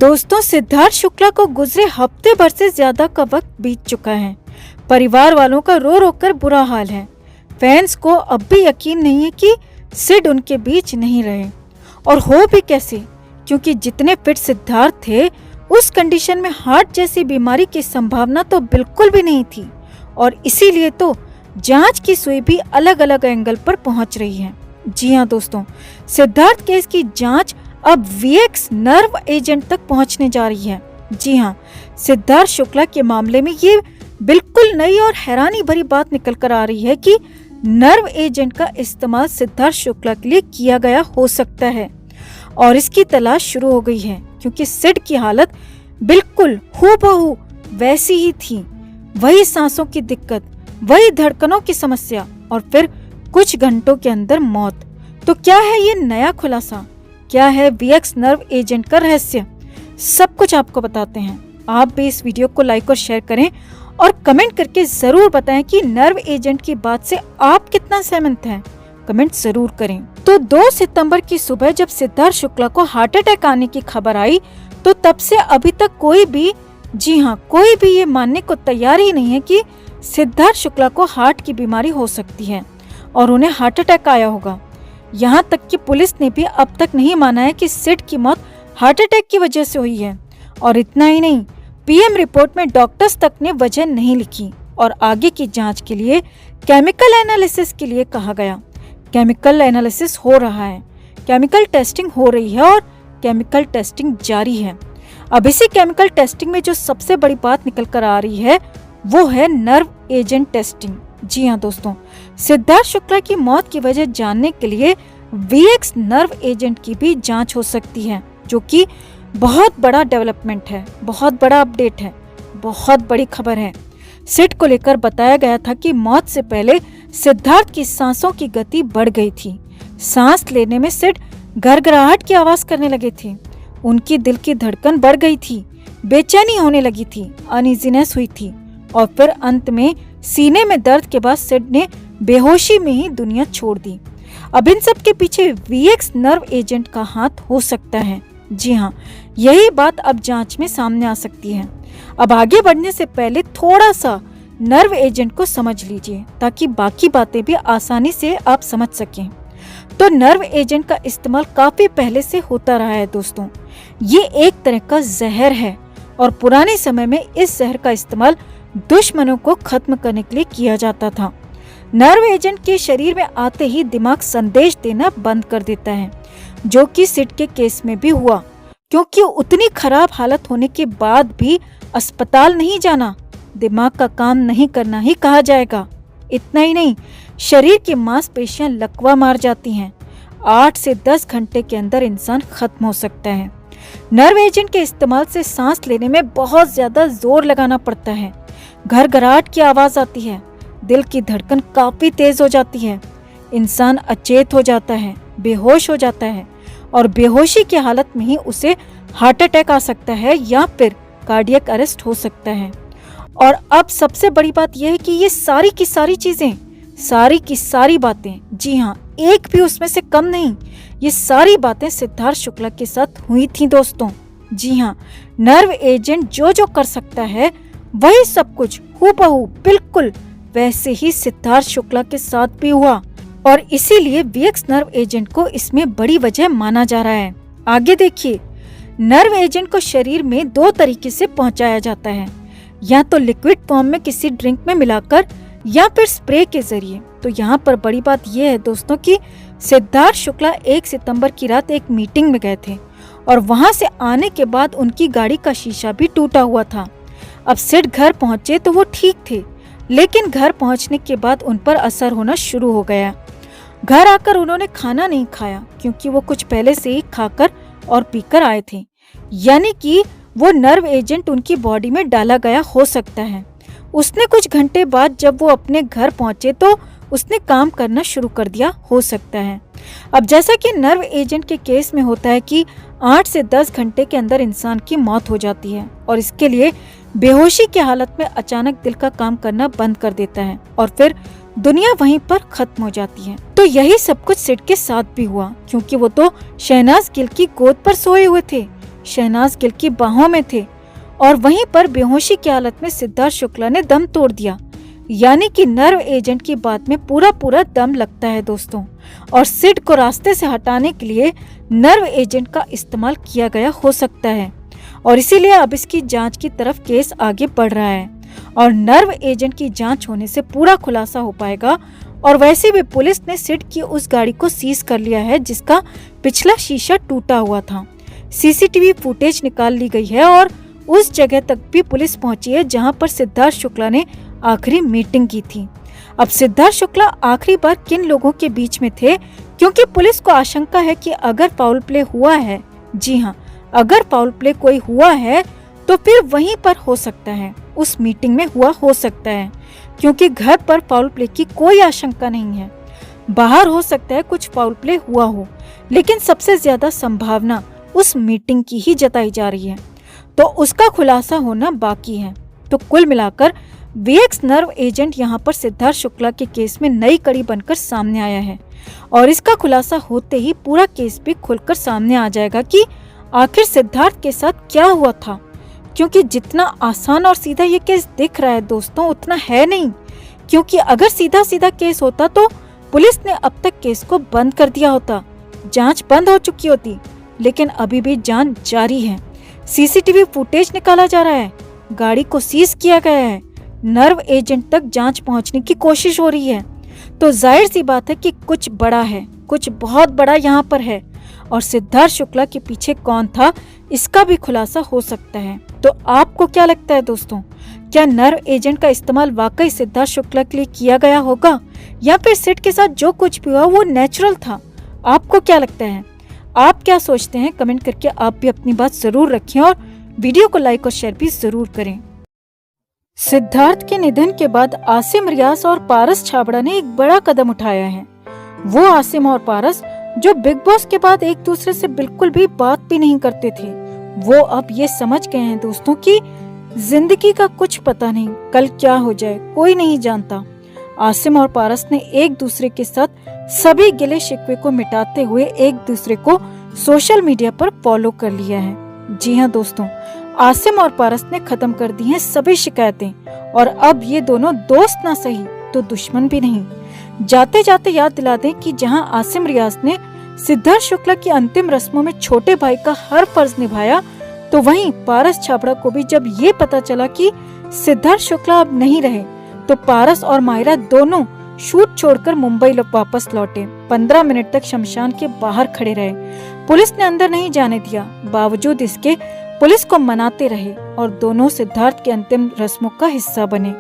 दोस्तों, सिद्धार्थ शुक्ला को गुजरे हफ्ते भर से ज्यादा का वक्त बीत चुका है। परिवार वालों का रो रो कर बुरा हाल है। फैंस को अब भी यकीन नहीं है कि सिड उनके बीच नहीं रहे, और हो भी कैसे, क्योंकि जितने फिट सिद्धार्थ थे उस कंडीशन में हार्ट जैसी बीमारी की संभावना तो बिल्कुल भी नहीं थी। और इसीलिए तो जांच की सुई भी अलग अलग एंगल पर पहुंच रही है। जी हाँ दोस्तों, सिद्धार्थ केस की जांच अब वीएक्स नर्व एजेंट तक पहुंचने जा रही है। जी हाँ, सिद्धार्थ शुक्ला के मामले में ये बिल्कुल नई और हैरानी भरी बात निकल कर आ रही है कि नर्व एजेंट का इस्तेमाल सिद्धार्थ शुक्ला के लिए किया गया हो सकता है, और इसकी तलाश शुरू हो गई है, क्योंकि सिड की हालत बिल्कुल हूबहू वैसी ही थी। वही सांसों की दिक्कत, वही धड़कनों की समस्या, और फिर कुछ घंटों के अंदर मौत। तो क्या है ये नया खुलासा? क्या है वीएक्स नर्व एजेंट का रहस्य? सब कुछ आपको बताते हैं। आप भी इस वीडियो को लाइक और शेयर करें और कमेंट करके जरूर बताएं कि नर्व एजेंट की बात से आप कितना सहमत हैं। कमेंट जरूर करें। तो 2 सितंबर की सुबह जब सिद्धार्थ शुक्ला को हार्ट अटैक आने की खबर आई, तो तब से अभी तक कोई भी, जी हाँ, कोई भी ये मानने को तैयार ही नहीं है कि सिद्धार्थ शुक्ला को हार्ट की बीमारी हो सकती है और उन्हें हार्ट अटैक आया होगा। यहाँ तक कि पुलिस ने भी अब तक नहीं माना है कि सिड की मौत हार्ट अटैक की वजह से हुई है। और इतना ही नहीं, पीएम रिपोर्ट में डॉक्टर्स तक ने वजह नहीं लिखी और आगे की जांच के लिए केमिकल एनालिसिस के लिए कहा गया। केमिकल एनालिसिस हो रहा है, केमिकल टेस्टिंग हो रही है और केमिकल टेस्टिंग जारी है। अब इसी केमिकल टेस्टिंग में जो सबसे बड़ी बात निकल कर आ रही है वो है नर्व एजेंट टेस्टिंग। जी हाँ दोस्तों, सिद्धार्थ शुक्ला की मौत की वजह जानने के लिए वीएक्स नर्व एजेंट की भी जांच हो सकती है, जो कि बहुत बड़ा डेवलपमेंट है, बहुत बड़ा अपडेट है, बहुत बड़ी खबर है। सिड को लेकर बताया गया था कि मौत से पहले सिद्धार्थ की सांसों की गति बढ़ गई थी। सांस लेने में सिड घरघराहट की आवाज करने लगे थे। उनकी दिल की धड़कन बढ़ गई थी, बेचैनी होने लगी थी, अनइजीनेस हुई थी, और फिर अंत में सीने में दर्द के बाद सिड ने बेहोशी में ही दुनिया छोड़ दी। अब इन सब के पीछे वीएक्स नर्व एजेंट का हाथ हो सकता है। जी हाँ, यही बात अब जांच में सामने आ सकती है। अब आगे बढ़ने से पहले थोड़ा सा नर्व एजेंट को समझ लीजिए, ताकि बाकी बातें भी आसानी से आप समझ सकें। तो नर्व एजेंट का इस्तेमाल काफी पहले से होता रहा है दोस्तों। ये एक तरह का जहर है, और पुराने समय में इस जहर का इस्तेमाल दुश्मनों को खत्म करने के लिए किया जाता था। नर्व एजेंट के शरीर में आते ही दिमाग संदेश देना बंद कर देता है, जो कि सिड के केस में भी हुआ, क्योंकि उतनी खराब हालत होने के बाद भी अस्पताल नहीं जाना, दिमाग का काम नहीं करना ही कहा जाएगा। इतना ही नहीं, शरीर की मांसपेशियां लकवा मार जाती हैं। 8 से 10 घंटे के अंदर इंसान खत्म हो सकता है। नर्व एजेंट के इस्तेमाल से सांस लेने में बहुत ज्यादा जोर लगाना पड़ता है, घरघराहट की आवाज आती है, दिल की धड़कन काफी तेज हो जाती है, इंसान अचेत हो जाता है, बेहोश हो जाता है, और बेहोशी की हालत में ही उसे हार्ट अटैक आ सकता है या फिर कार्डियक अरेस्ट हो सकता है। और अब सबसे बड़ी बात यह है कि ये सारी की सारी चीजें, सारी की सारी बातें, जी हाँ, एक भी उसमें से कम नहीं, ये सारी बातें सिद्धार्थ शुक्ला के साथ हुई थी दोस्तों। जी हाँ, नर्व एजेंट जो जो कर सकता है वही सब कुछ हूबहू बिल्कुल वैसे ही सिद्धार्थ शुक्ला के साथ भी हुआ, और इसीलिए वीएक्स नर्व एजेंट को इसमें बड़ी वजह माना जा रहा है। आगे देखिए, नर्व एजेंट को शरीर में 2 तरीके से पहुंचाया जाता है, या तो लिक्विड फॉर्म में किसी ड्रिंक में मिलाकर, या फिर स्प्रे के जरिए। तो यहाँ पर बड़ी बात यह है दोस्तों कि सिद्धार्थ शुक्ला 1 सितंबर की रात एक मीटिंग में गए थे, और वहां से आने के बाद उनकी गाड़ी का शीशा भी टूटा हुआ था। अब सिड घर पहुंचे तो वो ठीक थे, लेकिन घर पहुंचने के बाद उन पर असर होना शुरू हो गया। घर आकर उन्होंने खाना नहीं खाया, क्योंकि वो कुछ पहले से ही खाकर और पीकर आए थे, यानी कि वो नर्व एजेंट उनकी बॉडी में डाला गया हो सकता है। उसने कुछ घंटे बाद जब वो अपने घर पहुंचे तो उसने काम करना शुरू कर दिया हो सकता है। अब जैसा कि नर्व एजेंट के केस में होता है कि 8 से 10 घंटे के अंदर इंसान की मौत हो जाती है, और इसके लिए बेहोशी की हालत में अचानक दिल का काम करना बंद कर देता है, और फिर दुनिया वहीं पर खत्म हो जाती है। तो यही सब कुछ सिड के साथ भी हुआ, क्योंकि वो तो शहनाज गिल की गोद पर सोए हुए थे, शहनाज गिल की बाहों में थे और वहीं पर बेहोशी की हालत में सिद्धार्थ शुक्ला ने दम तोड़ दिया। यानी कि नर्व एजेंट की बात में पूरा दम लगता है दोस्तों, और सिड को रास्ते से हटाने के लिए नर्व एजेंट का इस्तेमाल किया गया हो सकता है, और इसीलिए अब इसकी जांच की तरफ केस आगे बढ़ रहा है और नर्व एजेंट की जांच होने से पूरा खुलासा हो पाएगा। और वैसे भी पुलिस ने सिड की उस गाड़ी को सीज कर लिया है जिसका पिछला शीशा टूटा हुआ था। सीसीटीवी फुटेज निकाल ली गई है और उस जगह तक भी पुलिस पहुंची है जहां पर सिद्धार्थ शुक्ला ने आखिरी मीटिंग की थी। अब सिद्धार्थ शुक्ला आखिरी बार किन लोगों के बीच में थे, क्योंकि पुलिस को आशंका है कि अगर फाउल प्ले हुआ है, जी हाँ, अगर फाउल प्ले कोई हुआ है तो फिर वहीं पर हो सकता है, उस मीटिंग में हुआ हो सकता है, क्योंकि घर पर फाउल प्ले की कोई आशंका नहीं है। बाहर हो सकता है कुछ फाउल प्ले हुआ हो, लेकिन सबसे ज्यादा संभावना उस मीटिंग की ही जताई जा रही है, तो उसका खुलासा होना बाकी है। तो कुल मिलाकर वीएक्स नर्व एजेंट यहाँ पर सिद्धार्थ शुक्ला के केस में नई कड़ी बनकर सामने आया है, और इसका खुलासा होते ही पूरा केस भी खुलकर सामने आ जाएगा कि आखिर सिद्धार्थ के साथ क्या हुआ था। क्योंकि जितना आसान और सीधा ये केस दिख रहा है दोस्तों, उतना है नहीं, क्योंकि अगर सीधा सीधा केस होता तो पुलिस ने अब तक केस को बंद कर दिया होता, जांच बंद हो चुकी होती, लेकिन अभी भी जांच जारी है। सीसीटीवी फुटेज निकाला जा रहा है, गाड़ी को सीज किया गया है, नर्व एजेंट तक जांच पहुंचने की कोशिश हो रही है, तो जाहिर सी बात है कि कुछ बड़ा है, कुछ बहुत बड़ा यहाँ पर है, और सिद्धार्थ शुक्ला के पीछे कौन था इसका भी खुलासा हो सकता है। तो आपको क्या लगता है दोस्तों, क्या नर्व एजेंट का इस्तेमाल वाकई सिद्धार्थ शुक्ला के लिए किया गया होगा, या फिर सिड के साथ जो कुछ भी हुआ वो नेचुरल था? आपको क्या लगता है, आप क्या सोचते हैं? कमेंट करके आप भी अपनी बात जरूर रखें और वीडियो को लाइक और शेयर भी जरूर करें। सिद्धार्थ के निधन के बाद आसिम रियाज और पारस छाबड़ा ने एक बड़ा कदम उठाया है। वो आसिम और पारस जो बिग बॉस के बाद एक दूसरे से बिल्कुल भी बात भी नहीं करते थे, वो अब ये समझ गए हैं दोस्तों कि जिंदगी का कुछ पता नहीं, कल क्या हो जाए कोई नहीं जानता। आसिम और पारस ने एक दूसरे के साथ सभी गिले शिकवे को मिटाते हुए एक दूसरे को सोशल मीडिया पर फॉलो कर लिया है। जी हाँ दोस्तों, आसिम और पारस ने खत्म कर दी हैं सभी शिकायतें, और अब ये दोनों दोस्त ना सही तो दुश्मन भी नहीं। जाते जाते याद दिला दें कि जहां आसिम रियाज ने सिद्धार्थ शुक्ला की अंतिम रस्मों में छोटे भाई का हर फर्ज निभाया, तो वहीं पारस छाबड़ा को भी जब ये पता चला कि सिद्धार्थ शुक्ला अब नहीं रहे, तो पारस और मायरा दोनों शूट छोड़कर मुंबई वापस लौटे। 15 मिनट तक शमशान के बाहर खड़े रहे, पुलिस ने अंदर नहीं जाने दिया, बावजूद इसके पुलिस को मनाते रहे और दोनों सिद्धार्थ के अंतिम रस्मों का हिस्सा बने।